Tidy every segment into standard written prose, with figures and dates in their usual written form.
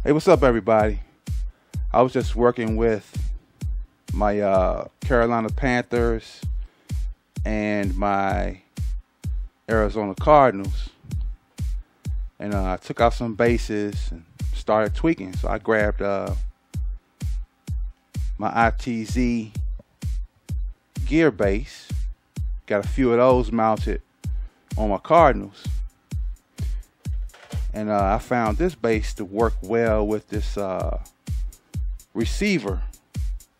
Hey, what's up, everybody? I was just working with my Carolina Panthers and my Arizona Cardinals, and I took out some bases and started tweaking. So I grabbed my ITZ gear base, got a few of those mounted on my Cardinals, and I found this base to work well with this receiver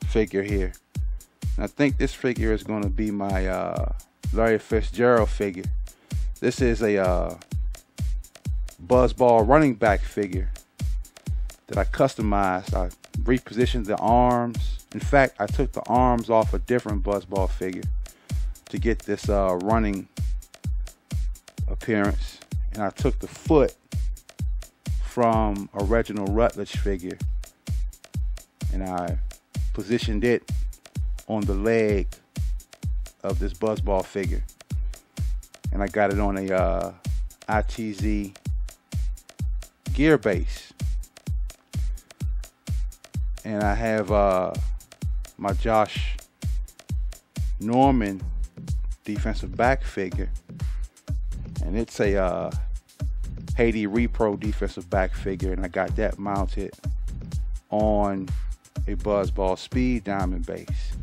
figure here. And I think this figure is going to be my Larry Fitzgerald figure. This is a buzzball running back figure that I customized. I repositioned the arms. In fact, I took the arms off a different buzzball figure to get this running appearance, and I took the foot from a Reginald Rutledge figure and I positioned it on the leg of this buzzball figure, and I got it on a ITZ gear base. And I have my Josh Norman defensive back figure, and it's a Haiti Repro defensive back figure, and I got that mounted on a Buzzball Speed Diamond base.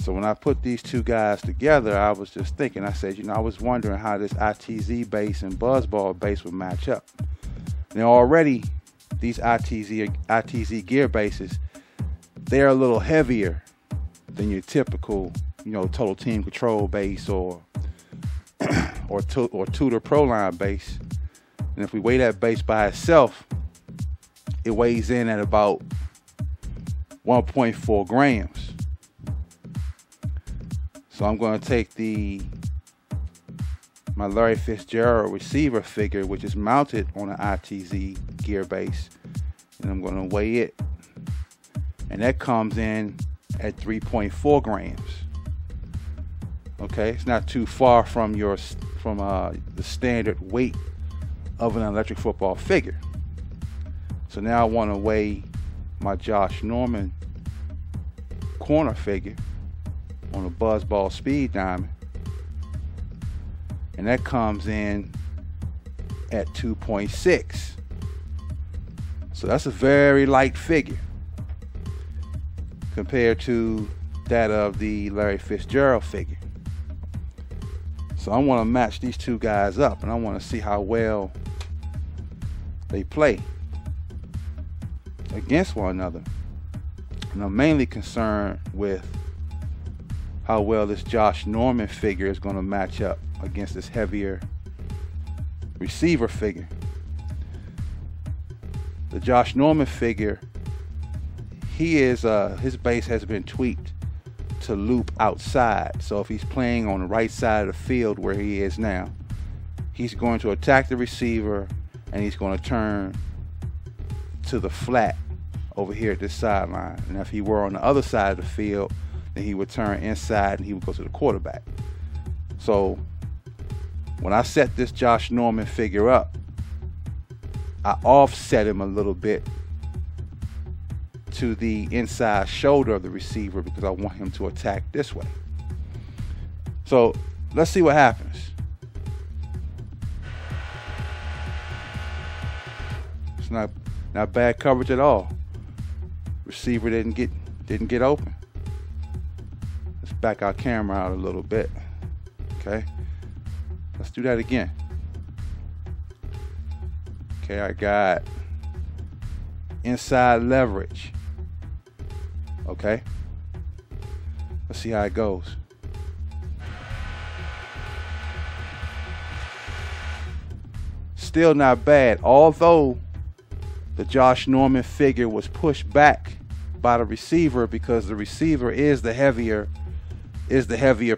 So when I put these two guys together, I was just thinking, I said, I was wondering how this ITZ base and Buzzball base would match up. Now already these ITZ gear bases, they're a little heavier than your typical, Total Team Control base or Tudor Proline base. And if we weigh that base by itself, it weighs in at about 1.4 grams. So I'm going to take my Larry Fitzgerald receiver figure, which is mounted on an ITZ gear base, and I'm going to weigh it, and that comes in at 3.4 grams. Okay, it's not too far from the standard weight of an electric football figure. So now I want to weigh my Josh Norman corner figure on a Buzzball Speed Diamond, and that comes in at 2.6. So that's a very light figure compared to that of the Larry Fitzgerald figure. So I want to match these two guys up, and I want to see how well they play against one another. And I'm mainly concerned with how well this Josh Norman figure is going to match up against this heavier receiver figure. The Josh Norman figure, his base has been tweaked to loop outside. So if he's playing on the right side of the field where he is now, he's going to attack the receiver and he's going to turn to the flat over here at this sideline. And if he were on the other side of the field, then he would turn inside and he would go to the quarterback. So when I set this Josh Norman figure up, I offset him a little bit to the inside shoulder of the receiver because I want him to attack this way. So let's see what happens. It's not bad coverage at all. Receiver didn't get open. Let's back our camera out a little bit. Okay, let's do that again. Okay, I got inside leverage. Okay, let's see how it goes. Still not bad, although the Josh Norman figure was pushed back by the receiver because the receiver is the heavier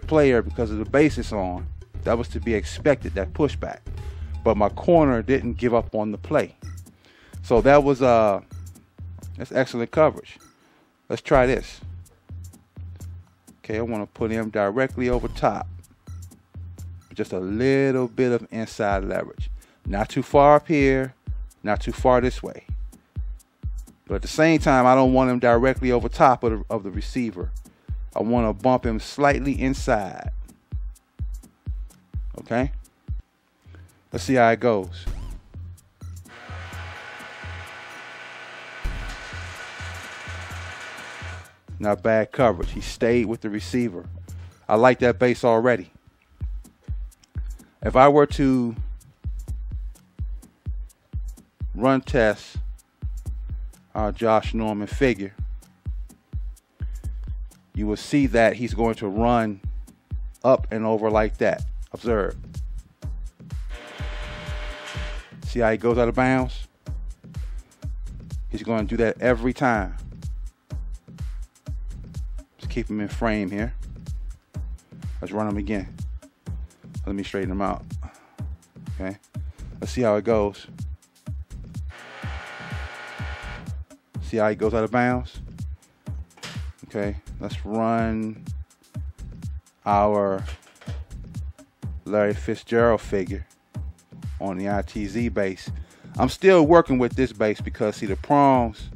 player because of the base it's on. That was to be expected, that pushback. But my corner didn't give up on the play. So that was that's excellent coverage. Let's try this. Okay, I want to put him directly over top. Just a little bit of inside leverage. Not too far up here, not too far this way. But at the same time, I don't want him directly over top of the receiver. I want to bump him slightly inside. Okay? Let's see how it goes. Not bad coverage. He stayed with the receiver. I like that base already. If I were to run test our Josh Norman figure, you will see that he's going to run up and over like that. Observe. See how he goes out of bounds? He's going to do that every time. Just keep him in frame here. Let's run him again. Let me straighten him out. Okay. Let's see how it goes. See how he goes out of bounds? Okay. Let's run our Larry Fitzgerald figure on the ITZ base. I'm still working with this base because, see, the prongs,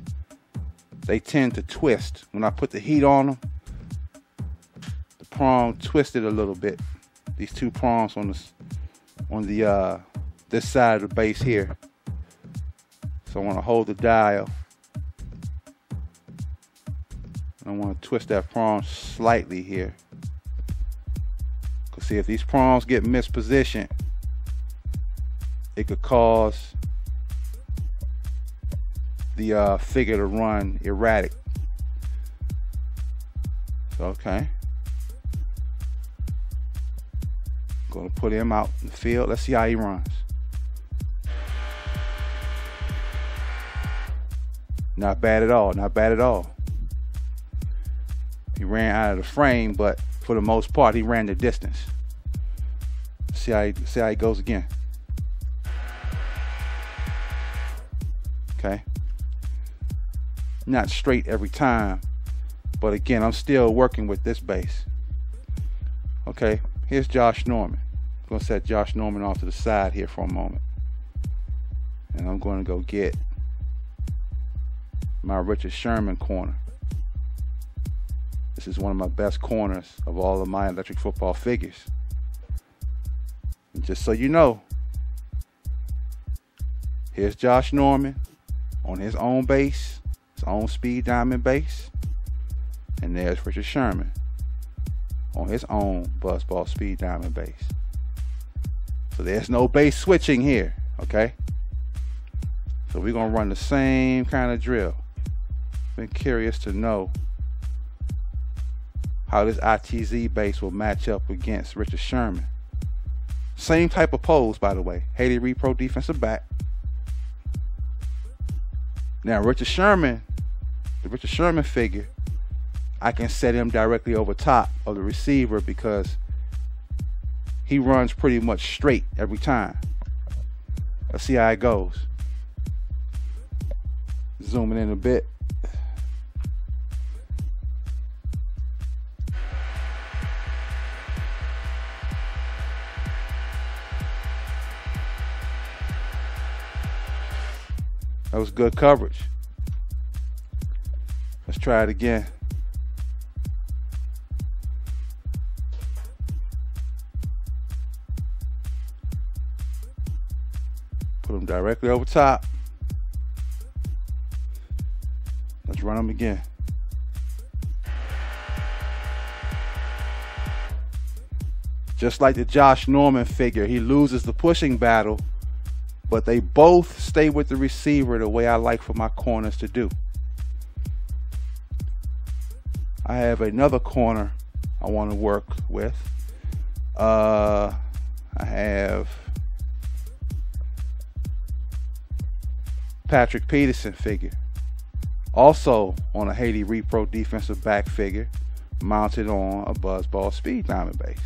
they tend to twist. When I put the heat on them, the prong twisted a little bit. These two prongs on this side of the base here. So I want to hold the dial. I want to twist that prong slightly here. Because see, if these prongs get mispositioned, it could cause the figure to run erratic. So, okay. Going to put him out in the field. Let's see how he runs. Not bad at all. Not bad at all. He ran out of the frame, but for the most part, he ran the distance. See how he goes again. Okay. Not straight every time, but again, I'm still working with this base. Okay. Here's Josh Norman. I'm going to set Josh Norman off to the side here for a moment. And I'm going to go get my Richard Sherman corner. This is one of my best corners of all of my electric football figures. And just so you know, here's Josh Norman on his own base, his own speed diamond base. And there's Richard Sherman on his own Buzzball speed diamond base. So there's no base switching here, okay? So we're gonna run the same kind of drill. Been curious to know how this ITZ base will match up against Richard Sherman. Same type of pose, by the way. Haiti Repro defensive back. Now Richard Sherman, the Richard Sherman figure, I can set him directly over top of the receiver because he runs pretty much straight every time. Let's see how it goes. Zooming in a bit. That was good coverage. Let's try it again. Put him directly over top. Let's run him again. Just like the Josh Norman figure, he loses the pushing battle, but they both stay with the receiver the way I like for my corners to do. I have another corner I want to work with. I have Patrick Peterson figure, also on a Haiti Repro defensive back figure, mounted on a Buzzball speed diamond base.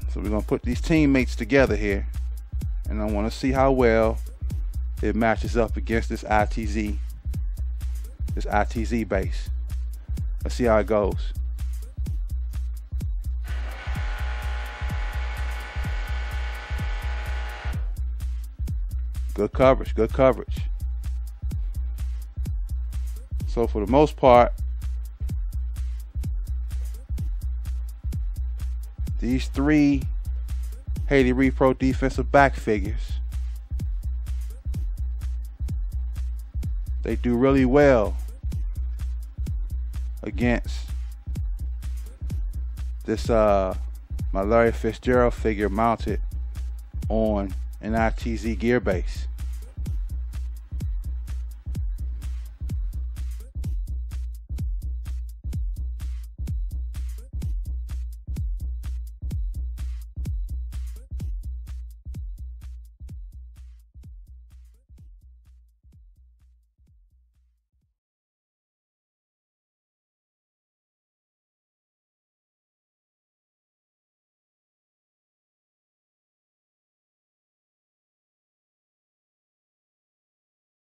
So we're going to put these teammates together here, and I want to see how well it matches up against this ITZ base. Let's see how it goes. Good coverage, good coverage. So for the most part, these three Haley Repro defensive back figures, they do really well against this my Larry Fitzgerald figure mounted on an ITZ gear base.